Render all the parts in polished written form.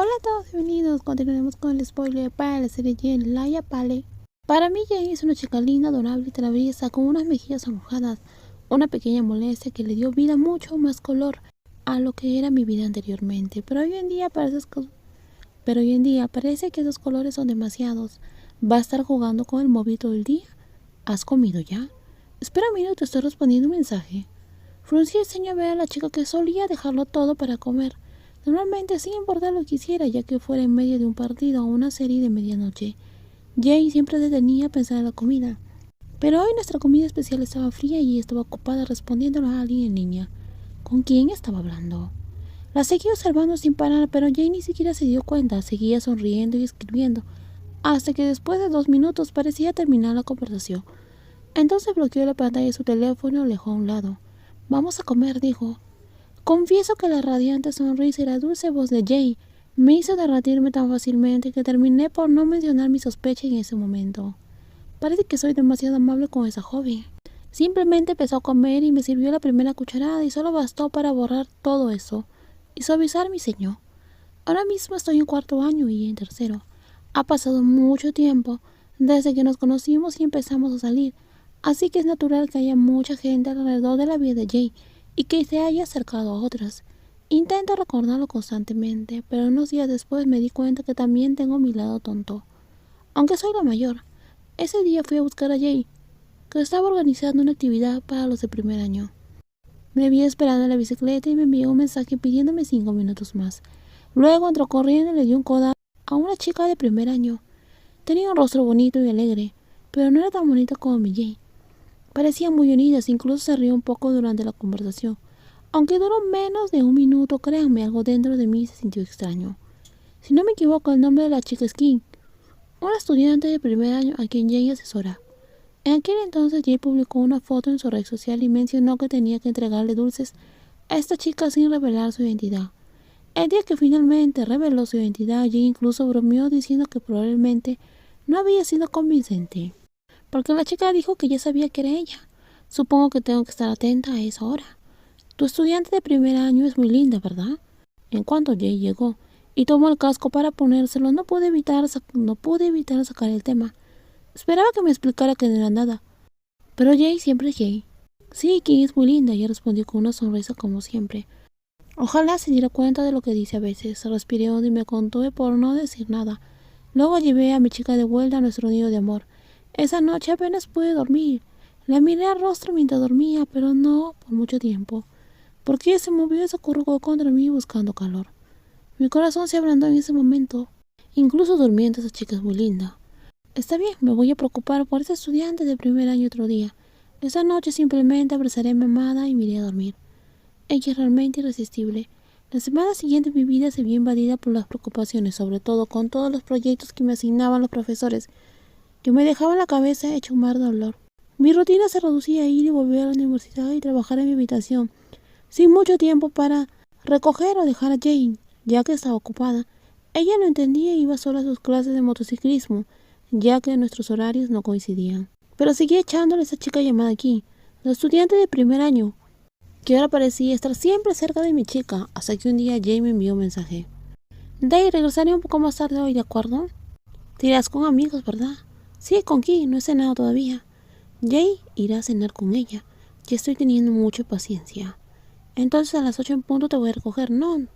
Hola a todos, bienvenidos. Continuaremos con el spoiler para la serie Jane Laia Pale. Para mí Jane es una chica linda, adorable y traviesa, con unas mejillas arrugadas, una pequeña molestia que le dio vida mucho más color a lo que era mi vida anteriormente. Pero hoy en día parece que esos colores son demasiados. ¿Va a estar jugando con el móvil todo el día? ¿Has comido ya? Espera un minuto, estoy respondiendo un mensaje. Fruncí el ceño a ver a la chica que solía dejarlo todo para comer. Normalmente sin importar lo que hiciera, ya que fuera en medio de un partido o una serie de medianoche. Jane siempre detenía a pensar en la comida. Pero hoy nuestra comida especial estaba fría y estaba ocupada respondiendo a alguien en línea. ¿Con quién estaba hablando? La seguí observando sin parar, pero Jane ni siquiera se dio cuenta. Seguía sonriendo y escribiendo, hasta que después de 2 minutos parecía terminar la conversación. Entonces bloqueó la pantalla de su teléfono y lo dejó a un lado. Vamos a comer, dijo. Confieso que la radiante sonrisa y la dulce voz de Jane me hizo derretirme tan fácilmente que terminé por no mencionar mi sospecha en ese momento. Parece que soy demasiado amable con esa joven. Simplemente empezó a comer y me sirvió la primera cucharada y solo bastó para borrar todo eso y suavizar mi ceño. Ahora mismo estoy en 4º año y en 3º. Ha pasado mucho tiempo desde que nos conocimos y empezamos a salir, así que es natural que haya mucha gente alrededor de la vida de Jane y que se haya acercado a otras. Intento recordarlo constantemente, pero unos días después me di cuenta que también tengo mi lado tonto. Aunque soy la mayor, ese día fui a buscar a Jay, que estaba organizando una actividad para los de primer año. Me vi esperando en la bicicleta y me envió un mensaje pidiéndome 5 minutos más. Luego entró corriendo y le dio un codazo a una chica de primer año. Tenía un rostro bonito y alegre, pero no era tan bonita como mi Jay. Parecían muy unidas, incluso se rió un poco durante la conversación. Aunque duró menos de 1 minuto, créanme, algo dentro de mí se sintió extraño. Si no me equivoco, el nombre de la chica es Kim, una estudiante de primer año a quien Jay asesora. En aquel entonces Jay publicó una foto en su red social y mencionó que tenía que entregarle dulces a esta chica sin revelar su identidad. El día que finalmente reveló su identidad, Jay incluso bromeó diciendo que probablemente no había sido convincente, porque la chica dijo que ya sabía que era ella. Supongo que tengo que estar atenta a esa hora. Tu estudiante de primer año es muy linda, ¿verdad? En cuanto Jay llegó y tomó el casco para ponérselo, no pude evitar sacar el tema. Esperaba que me explicara que no era nada. Pero Jay siempre es Jay. Sí, Kim es muy linda, ella respondió con una sonrisa como siempre. Ojalá se diera cuenta de lo que dice a veces. Respiré hondo y me contuve por no decir nada. Luego llevé a mi chica de vuelta a nuestro nido de amor. Esa noche apenas pude dormir. La miré al rostro mientras dormía, pero no por mucho tiempo, porque ella se movió y se acurrucó contra mí buscando calor. Mi corazón se ablandó en ese momento. Incluso durmiendo, esa chica es muy linda. Está bien, me voy a preocupar por ese estudiante de primer año otro día. Esa noche simplemente abrazaré a mi amada y me iré a dormir. Ella es realmente irresistible. La semana siguiente mi vida se vio invadida por las preocupaciones, sobre todo con todos los proyectos que me asignaban los profesores, que me dejaban la cabeza hecha un mar de dolor. Mi rutina se reducía a ir y volver a la universidad y trabajar en mi habitación, sin mucho tiempo para recoger o dejar a Jane, ya que estaba ocupada. Ella no entendía y iba sola a sus clases de motociclismo, ya que nuestros horarios no coincidían. Pero seguía echándole a esa chica llamada aquí, la estudiante de primer año, que ahora parecía estar siempre cerca de mi chica, hasta que un día Jane me envió un mensaje. Day, regresaré un poco más tarde hoy, ¿de acuerdo? Te irás con amigos, ¿verdad? Sí, con Kim, no he cenado todavía. Jay irá a cenar con ella. Ya estoy teniendo mucha paciencia. Entonces a las 8 en punto te voy a recoger. No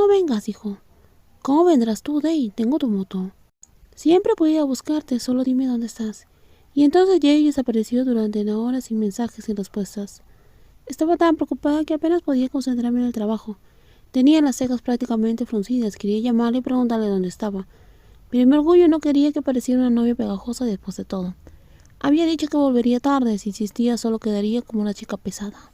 vengas, hijo. ¿Cómo vendrás tú, Day? Tengo tu moto. Siempre voy a ir a buscarte, solo dime dónde estás. Y entonces Jay desapareció durante 1 hora sin mensajes y respuestas. Estaba tan preocupada que apenas podía concentrarme en el trabajo. Tenía las cejas prácticamente fruncidas. Quería llamarle y preguntarle dónde estaba. Pero mi orgullo no quería que pareciera una novia pegajosa después de todo. Había dicho que volvería tarde. Si insistía, solo quedaría como una chica pesada.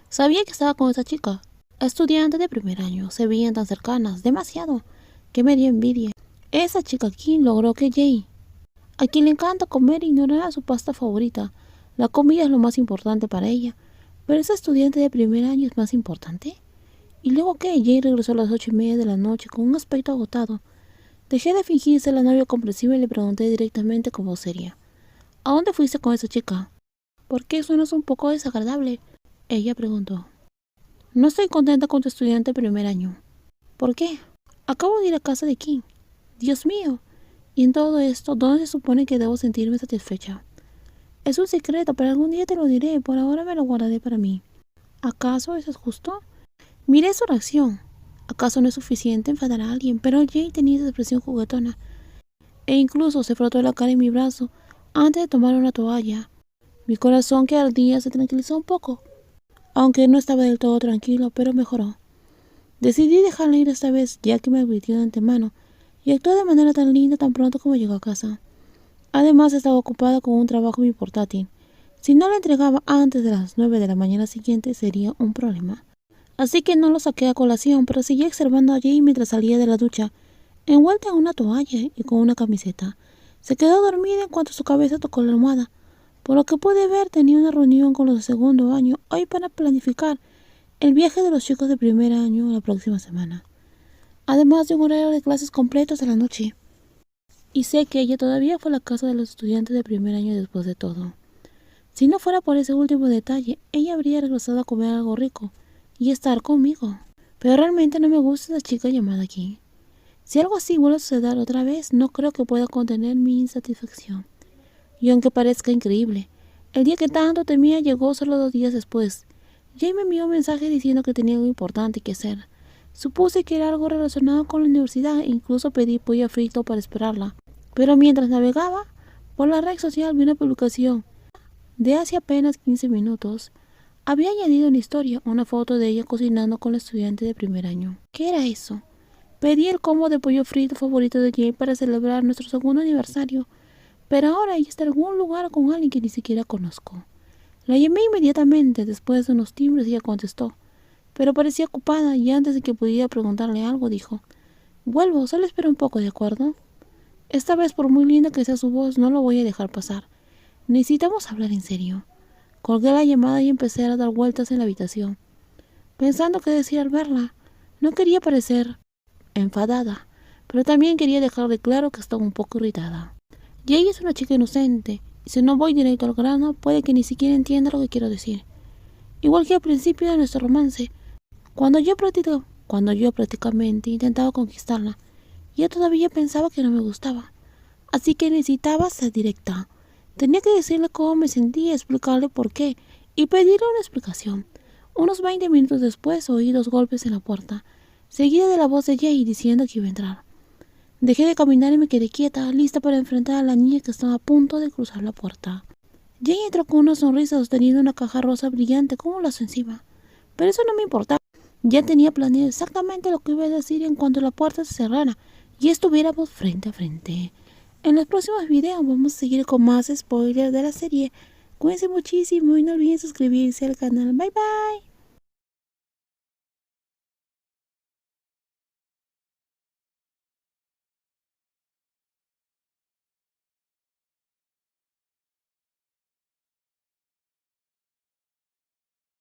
Sabía que estaba con esa chica, estudiante de primer año. Se veían tan cercanas, demasiado, que me dio envidia. Esa chica Kim logró que Jay, a quien le encanta comer, ignorara su pasta favorita. La comida es lo más importante para ella, pero esa estudiante de primer año es más importante. ¿Y luego qué? Jay regresó a las 8:30 de la noche con un aspecto agotado. Dejé de fingirse la novia comprensiva y le pregunté directamente con voz seria. ¿A dónde fuiste con esa chica? ¿Por qué suenas un poco desagradable? Ella preguntó. No estoy contenta con tu estudiante de primer año. ¿Por qué? Acabo de ir a casa de King. Dios mío. Y en todo esto, ¿dónde se supone que debo sentirme satisfecha? Es un secreto, pero algún día te lo diré. Por ahora me lo guardaré para mí. ¿Acaso eso es justo? Miré su reacción. ¿Acaso no es suficiente enfadar a alguien? Pero Jay tenía esa expresión juguetona. E incluso se frotó la cara en mi brazo antes de tomar una toalla. Mi corazón que ardía se tranquilizó un poco, aunque no estaba del todo tranquilo, pero mejoró. Decidí dejarla ir esta vez, ya que me advirtió de antemano, y actuó de manera tan linda tan pronto como llegó a casa. Además, estaba ocupada con un trabajo muy portátil. Si no la entregaba antes de las 9 de la mañana siguiente, sería un problema. Así que no lo saqué a colación, pero seguí observando a Jay mientras salía de la ducha, envuelta en una toalla y con una camiseta. Se quedó dormida en cuanto su cabeza tocó la almohada. Por lo que pude ver, tenía una reunión con los de segundo año hoy para planificar el viaje de los chicos de primer año la próxima semana, además de un horario de clases completos a la noche. Y sé que ella todavía fue a la casa de los estudiantes de primer año después de todo. Si no fuera por ese último detalle, ella habría regresado a comer algo rico y estar conmigo. Pero realmente no me gusta esa chica llamada aquí. Si algo así vuelve a suceder otra vez, no creo que pueda contener mi insatisfacción. Y aunque parezca increíble, el día que tanto temía llegó solo 2 días después. Jay me envió un mensaje diciendo que tenía algo importante que hacer. Supuse que era algo relacionado con la universidad e incluso pedí pollo frito para esperarla. Pero mientras navegaba por la red social vi una publicación de hace apenas 15 minutos. Había añadido en la historia una foto de ella cocinando con la estudiante de primer año. ¿Qué era eso? Pedí el combo de pollo frito favorito de Jay para celebrar nuestro segundo aniversario, pero ahora ella está en algún lugar con alguien que ni siquiera conozco. La llamé inmediatamente después de unos timbres y ella contestó, pero parecía ocupada y antes de que pudiera preguntarle algo dijo, «Vuelvo, solo espera un poco, ¿de acuerdo? Esta vez, por muy linda que sea su voz, no lo voy a dejar pasar. Necesitamos hablar en serio». Colgué la llamada y empecé a dar vueltas en la habitación, pensando qué decir al verla. No quería parecer enfadada, pero también quería dejarle claro que estaba un poco irritada. Jay es una chica inocente, y si no voy directo al grano, puede que ni siquiera entienda lo que quiero decir. Igual que al principio de nuestro romance, cuando yo prácticamente intentaba conquistarla, ella todavía pensaba que no me gustaba. Así que necesitaba ser directa. Tenía que decirle cómo me sentía, explicarle por qué, y pedirle una explicación. Unos 20 minutos después oí 2 golpes en la puerta, seguida de la voz de Jay diciendo que iba a entrar. Dejé de caminar y me quedé quieta, lista para enfrentar a la niña que estaba a punto de cruzar la puerta. Jay entró con una sonrisa sosteniendo una caja rosa brillante con un lazo encima. Pero eso no me importaba. Ya tenía planeado exactamente lo que iba a decir en cuanto la puerta se cerrara y estuviéramos frente a frente. En los próximos videos vamos a seguir con más spoilers de la serie. Cuídense muchísimo y no olviden suscribirse al canal. Bye bye.